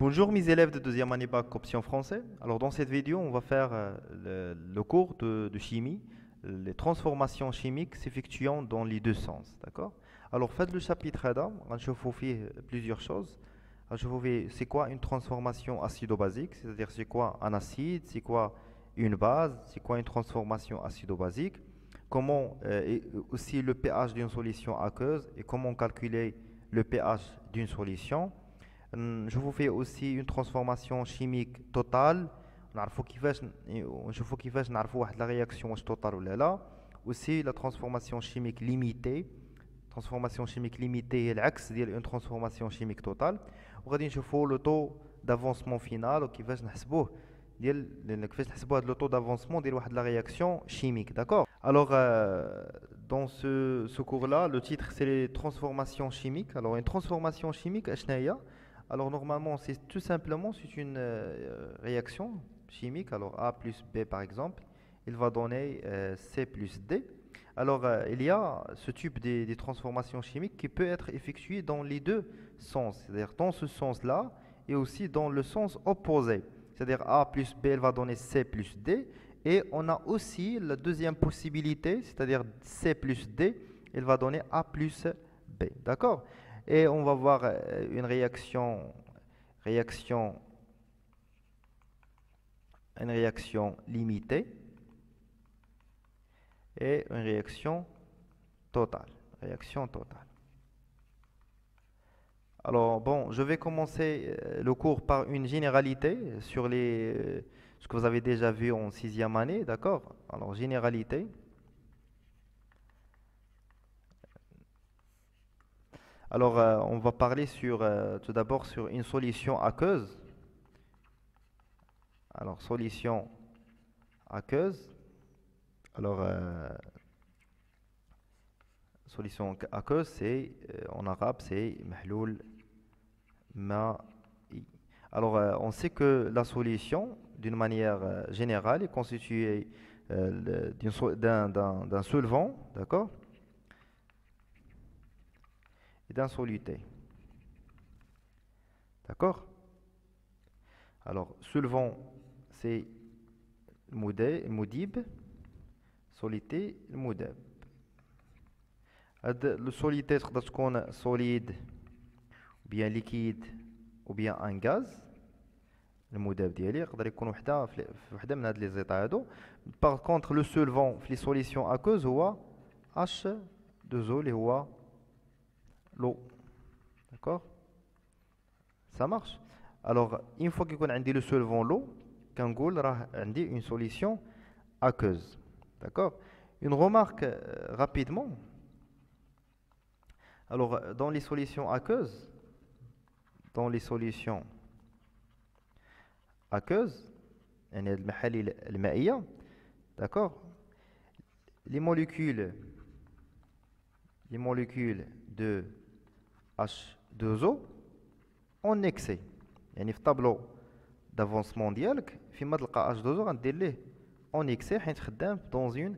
Bonjour mes élèves de deuxième année bac option français. Alors dans cette vidéo, on va faire le cours de chimie, les transformations chimiques s'effectuant dans les deux sens, d'accord? Alors faites le chapitre هذا, غنشوفوا فيه plusieurs choses. غنشوفوا فيه c'est quoi une transformation acido-basique, c'est-à-dire c'est quoi un acide, c'est quoi une base, c'est quoi une transformation acido-basique, comment et aussi le pH d'une solution aqueuse et comment calculer le pH d'une solution. Je vous fais aussi une transformation chimique totale. نعرفوا كيفاش نشوفوا كيفاش نعرفوا واحد لا رياكسيون واش توتال ولا لا. Aussi la transformation chimique limitée. Transformation chimique limitée هي العكس ديال une transformation chimique totale. وغادي نشوفوا le taux d'avancement final وكيفاش نحسبوه كيفاش نحسبوا هذا le taux d'avancement ديال واحد la réaction chimique, d'accord? Alors dans ce cours-là, le titre c'est les transformations chimiques. Alors une transformation chimique اشنا هي؟ Alors normalement, c'est tout simplement c'est une réaction chimique. Alors A plus B par exemple, il va donner C plus D. Alors il y a ce type de transformation chimique qui peut être effectué dans les deux sens, c'est-à-dire dans ce sens-là et aussi dans le sens opposé. C'est-à-dire A plus B, elle va donner C plus D. Et on a aussi la deuxième possibilité, c'est-à-dire C plus D, elle va donner A plus B. D'accord? Et on va voir une réaction limitée et une réaction totale. Alors bon, je vais commencer le cours par une généralité sur ce que vous avez déjà vu en sixième année, d'accord? Alors généralité. Alors, on va parler tout d'abord sur une solution aqueuse. Alors, solution aqueuse. Alors, solution aqueuse, c'est en arabe, c'est mahloul ma'i. Alors, on sait que la solution, d'une manière générale, est constituée d'un solvant, d'accord? D'un soluté. D'accord? Alors, solvant, c'est moudib, soluté, moudab. Le soluté, c'est qu'on solide, ou bien liquide, ou bien un gaz. Le moudab ديالي يقدر يكون وحده من هاد لي زيتا هادو. Par contre, le solvant في les solutions aqueuses هو H2O اللي هو l'eau. D'accord? Ça marche. Alors, une fois qu'il y a le solvant l'eau, كنقول راه عندي une solution aqueuse. D'accord? Une remarque rapidement. Alors, dans les solutions aqueuses, يعني المحاليل المائية, d'accord? Les molécules de H2O en excès. يعني في الطابلو d'avancement ديالك فيما تلقى H2O غندير ليه en excès حيت خدام dans une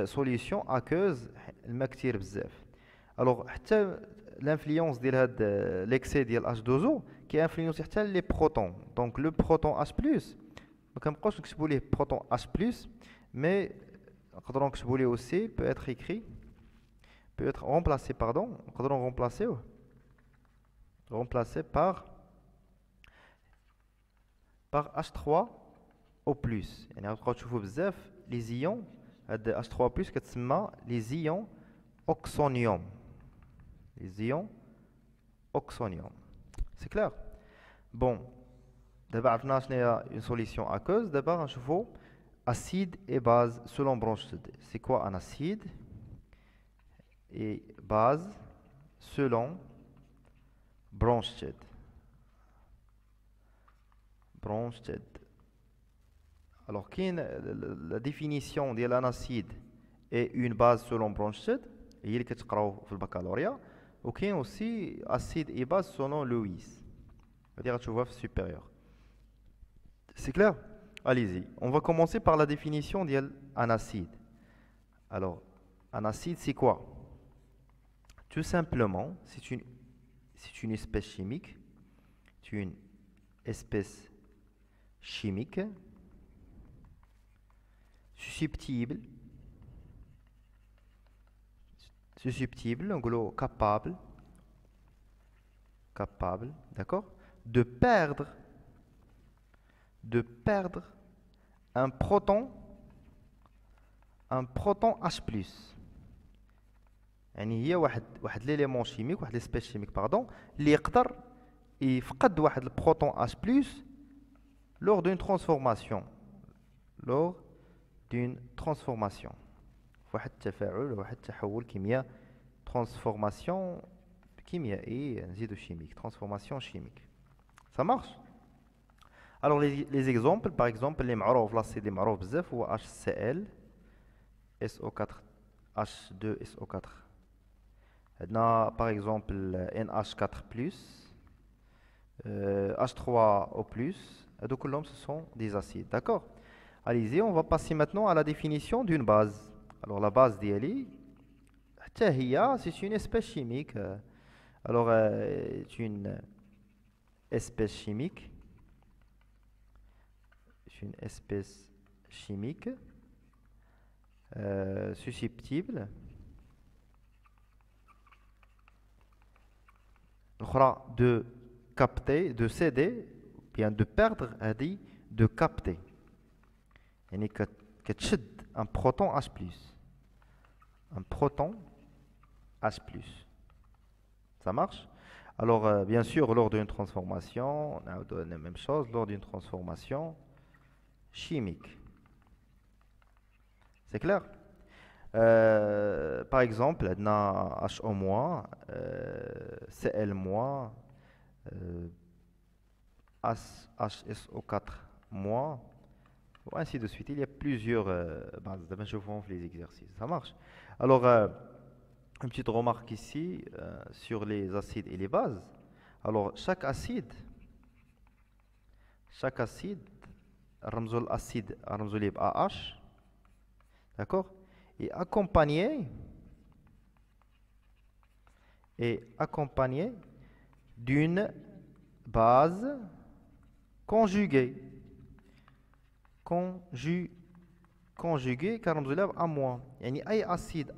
solution aqueuse الماء كتير بزاف. Alors حتى l'influence ديال هاد l'excès ديال H2O كيانفلونسي حتى لي بروتون. Donc le proton H+ ما كنبقاوش نكتبوا ليه proton H+, mais نقدروا نكتبوا ليه aussi peut être remplacé par H3O+. يعني غتبقاو تشوفوا بزاف لي زيون هاد H3+ كتسمى لي زيون oxonium. C'est clair? Bon, d'abord عرفنا شنو هي une solution aqueuse. D'abord غنشوفوا acide et base selon Bronsted. C'est quoi un acide et base selon Bronsted? Alors, la définition de un acide et une base selon Bronsted, هي اللي كتقراو في البكالوريا. وكاين aussi acide et base selon Lewis. C'est-à-dire غتشوفوها في supérieur. C'est clair? Allez-y. On va commencer par la définition d'un acide. Alors, un acide, c'est quoi? Tout simplement, c'est une espèce chimique. C'est une espèce chimique susceptible, capable, d'accord, de perdre un proton H+. يعني هي واحد l'élément chimique, واحد l'espèce chimique pardon, اللي يقدر يفقد واحد البروتون H+ lors d'une transformation. واحد التفاعل واحد التحول كيمياء transformation كيميائي نزيدو chimique, transformation chimique. Ça marche? Alors les exemples, par exemple les معروف l'acide اللي معروف بزاف هو HCl SO4 H2SO4. عندنا par exemple NH4+, H3O+, هادو كلهم ce sont des acides, d'accord? Allez-y, on va passer maintenant à la définition d'une base. Alors la base ديالي حتى هي c'est une espèce chimique. Alors c'est une espèce chimique. C'est une espèce chimique susceptible de capter, de céder, bien de perdre, de capter. يعني كتشد un proton H+. Un proton H+. Ça marche? Alors, bien sûr, lors d'une transformation, on a la même chose, lors d'une transformation chimique. C'est clair? Par exemple, on a HO-, Cl-, HSO4-, ainsi de suite. Il y a plusieurs bases. Je vous montre les exercices. Ça marche? Alors, une petite remarque ici sur les acides et les bases. Alors, chaque acide, l'acide AH, d'accord, est accompagné d'une base conjuguée. Conjugué كنرمزوا لها بأ-. يعني أي أسيد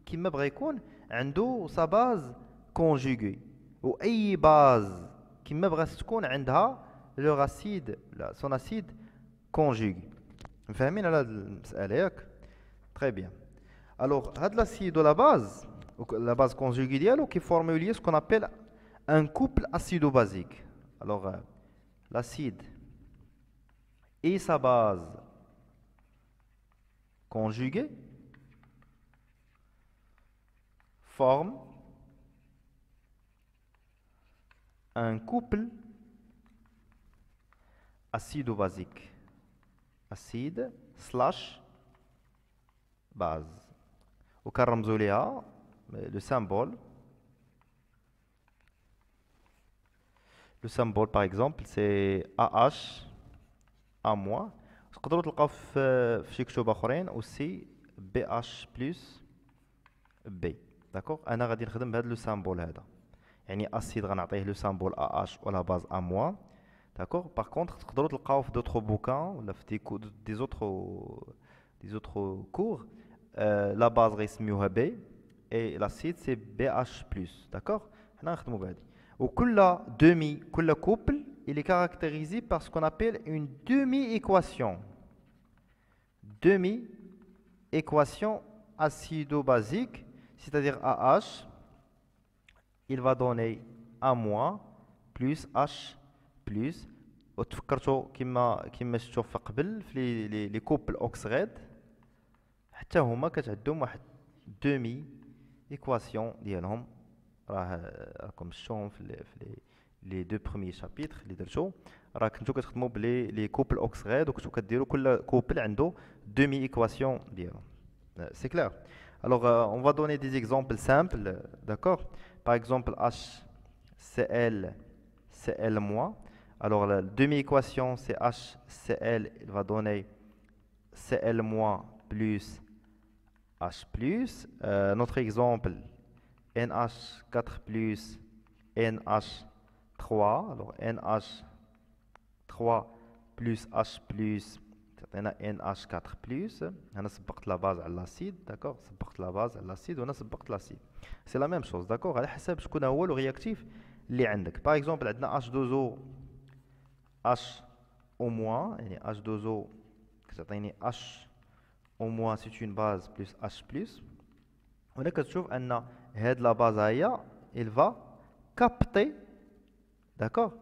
كيما بغا يكون عنده sa base conjuguée. وأي باز كيما بغات تكون عندها leur acide, son acide conjugué. فاهمين على هاد المسألة ياك؟ Très bien. Alors هاد l'acide ou la base conjuguée ديالو كيفورمولي ce qu'on appelle un couple acido-basique. Alors l'acide et sa base conjuguée forment un couple acido-basique. Acide / base. وكنرمزوا ليها le symbole. Le symbole par exemple c'est AH A-. تقدروا تلقاو في شي كتب اخرين aussi BH plus B. داكوغ انا غادي نخدم بهذا لو سامبول هذا. يعني اسيد غنعطيه لو سامبول AH ولا باز A-. داكوغ باغ كونطخ تقدروا تلقاو في دوطخ بوكان ولا في دي زوطخ كور لا باز غيسميوها B et l'acide c'est BH+. داكوغ حنا نخدموا بهذه. وكل كل كوبل il est caractérisé par ce qu'on appelle une demi-équation. Demi-équation acido-basique, c'est-à-dire AH, il va donner A- plus H plus. وتفكرتوا كما شفتوا قبل في لي كوبل اوكسغيد حتى هما كتعدهم واحد دومي ايكواسيون ديالهم راكم شفتوهم في les deux premiers chapitres اللي درتو راه كنتو كتخدموا بلي لي كوبل اوكسغيد وكنتو كديروا كل كوبل عنده demi équation ديالو. C'est clair? Alors on va donner des exemples simples, d'accord? Par exemple HCl Cl-. Alors la demi équation c'est HCl, il va donner Cl- plus H+. Notre exemple NH4 plus NH3, alors NH H3 plus H plus تعطينا NH4 plus. أنا سبقت la base على l'acide, d'accord. سبقت la base على l'acide وأنا سبقت l'acide. C'est la même chose, d'accord. على حسب شكون هو le réactif اللي عندك. Par exemple عندنا H2O H au moins يعني H2O كتعطيني H au moins c'est une base plus H plus. هنا كتشوف أن هاد la base هي il va capter, d'accord.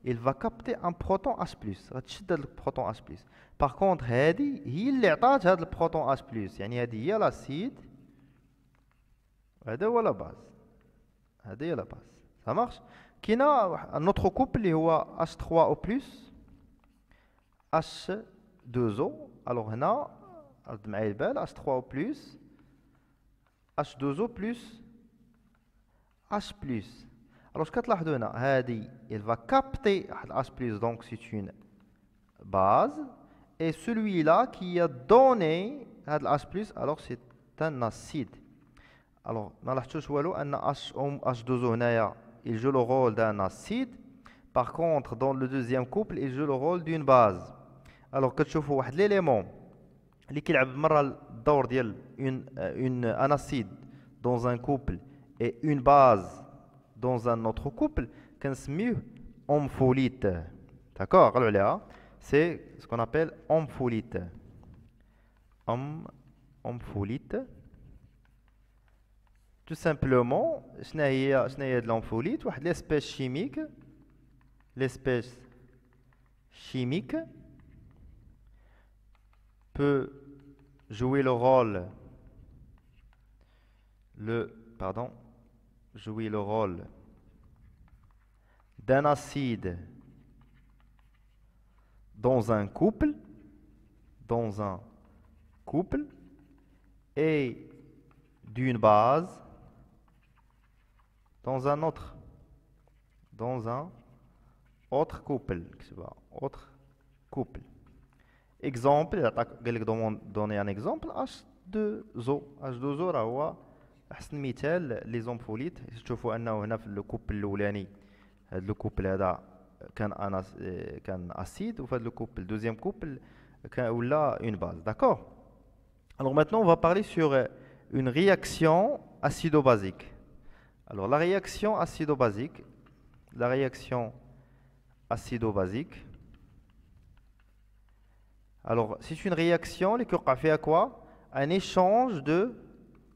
Il va capter un proton H+. غتشد هاد البروتون H+. Par contre هادي هي اللي عطات هاد البروتون H+. يعني هادي هي لاسيد هذا هو لا باز. هادي هي لا باز. Ça marche. كاينه un autre couple اللي هو H3O+, H2O. alors هنا رد معايا البال H3O+, H2O plus H+. alors كتلاحظوا هنا هادي il va capter H+, donc c'est une base, et celui-là qui a donné H+, alors c'est un acide. alors ما لاحظتوش والو ان H2O هنايا il joue le rôle d'un acide. par contre dans le deuxième couple il joue le rôle d'une base. alors كتشوفوا واحد l'élément اللي كيلعب مره الدور ديال un acide dans un couple et une base dans un autre couple, كنسميوه ompholite. d'accord. قالوا عليها c'est ce qu'on appelle ompholite. ompholite tout simplement شنو هي l'ompholite. واحد l'espèce chimique peut jouer le rôle d'un acide dans un couple et d'une base dans un autre couple. exemple قال لك donner un exemple H2O راه هو احسن مثال لي زومفوليت. تشوفوا انه هنا في الكوبل الاولاني هذا الكوبل هذا كان اسيد, وفي هذا الكوبل دوزيام كوبل كان ولا اون باز. d'accord. alors maintenant on va parler sur une réaction acido-basique. alors la réaction acido-basique, alors c'est une réaction اللي كيوقع فيها quoi, un échange de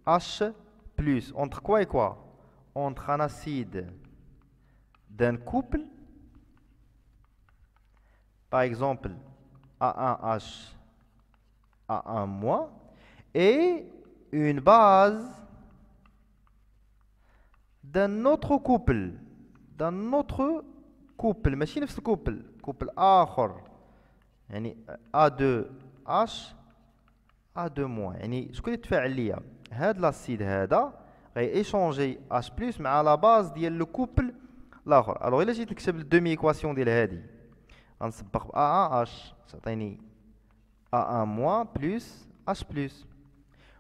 H plus entre quoi et quoi, entre un acide d'un couple, par exemple A1H A1-, et une base d'un autre couple ماشي نفس الكوبل, couple آخر يعني A2H A2-. يعني شكون اللي تفاعل ليا هاد لاسيد هذا غي ايشونجي H plus مع لا باز ديال لو كوبل الاخر. الوغ الا جيت نكتب الدومي ايكواسيون ديال هادي غنسبق ب A1H تعطيني A1- بلس H plus.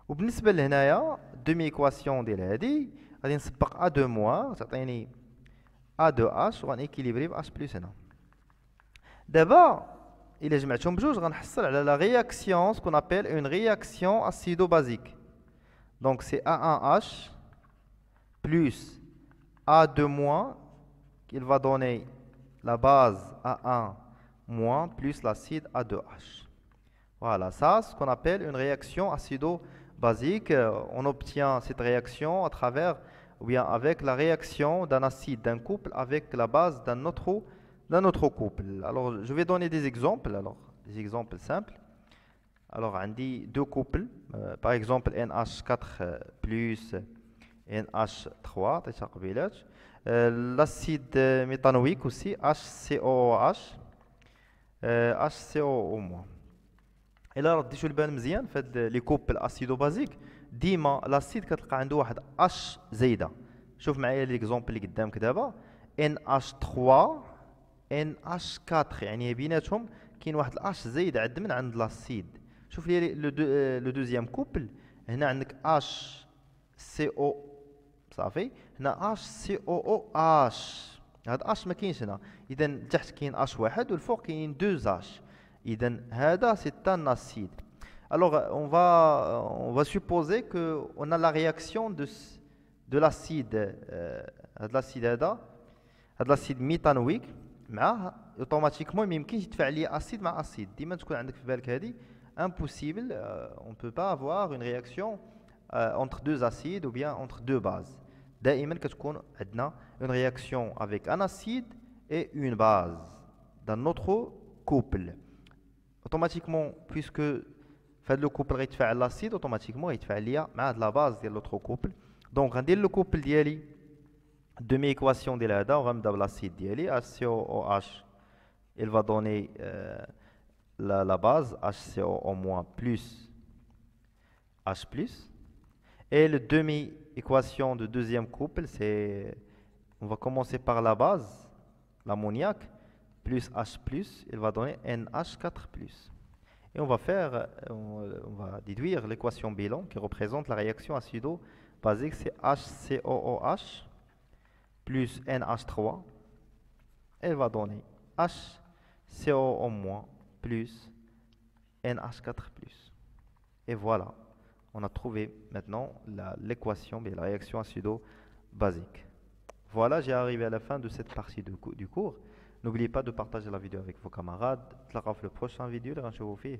وبالنسبه لهنايا الدومي ايكواسيون ديال هادي غادي نسبق A2- تعطيني A2H وغنيكيليبري ب H plus. هنا دابا إلا جمعتهم بجوج غنحصل على la réaction, ce qu'on appelle une réaction acido-basique. donc c'est A1H plus A2- qu'il va donner la base A1- plus l'acide A2H. voilà, ça ce qu'on appelle une réaction acido-basique. on obtient cette réaction à travers ou bien avec la réaction d'un acide d'un couple avec la base d'un autre couple. alors je vais donner des exemples, des exemples simples. alors on dit deux couples, par exemple NH4 plus NH3 l'acide méthanoïque aussi HCOOH HCO-. الا رديتو البال مزيان في هاد لي كوبل اسيدو بازيك ديما لاسيد كتلقى عنده واحد اش زايده. شوف معايا ليكزومبل اللي قدامك دابا NH3 NH4 يعني بيناتهم كاين واحد الاش زايد عند من عند لاسيد. شوف لي لو دوزيام كوبل هنا عندك HCO صافي, هنا HCOOH هاد اش ما كاينش هنا. اذا تحت كاين اش واحد والفوق كاين 2 اش. اذا هذا سي ان acide. Alors on va supposer que on a la réaction de l'acide هاد l'acide هاد l'acide méthanoïque معاه اوتوماتيكمون ما يمكنش يتفاعل لي اسيد مع اسيد. ديما تكون عندك في بالك هذه impossible. On peut pas avoir une réaction entre deux acides ou bien entre deux bases. دائما كتكون عندنا une réaction avec un acide et une base dans notre couple. Automatiquement, puisque fait le couple غيتفاعل l'acide, automatiquement غيتفاعل ليا مع هاد la base ديال l'autre couple. Donc غندير le couple ديالي de mes équations ديال هذا وغنبدا بالacide ديالي HCOOH. Il va donner la base HCO- plus H plus. Et le demi-équation de deuxième couple, c'est, on va commencer par la base, l'ammoniac, plus H plus, il va donner NH4 plus. Et on va déduire l'équation bilan qui représente la réaction acido-basique, c'est HCOOH plus NH3. Elle va donner HCO- plus NH4 plus. Et voilà. On a trouvé maintenant l'équation, la réaction acido-basique. Voilà, j'ai arrivé à la fin de cette partie du cours. N'oubliez pas de partager la vidéo avec vos camarades. Dans la prochaine vidéo, je vais vous faire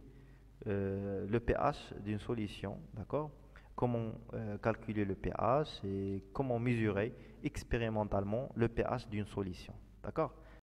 le pH d'une solution, d'accord? Comment calculer le pH et comment mesurer expérimentalement le pH d'une solution, d'accord?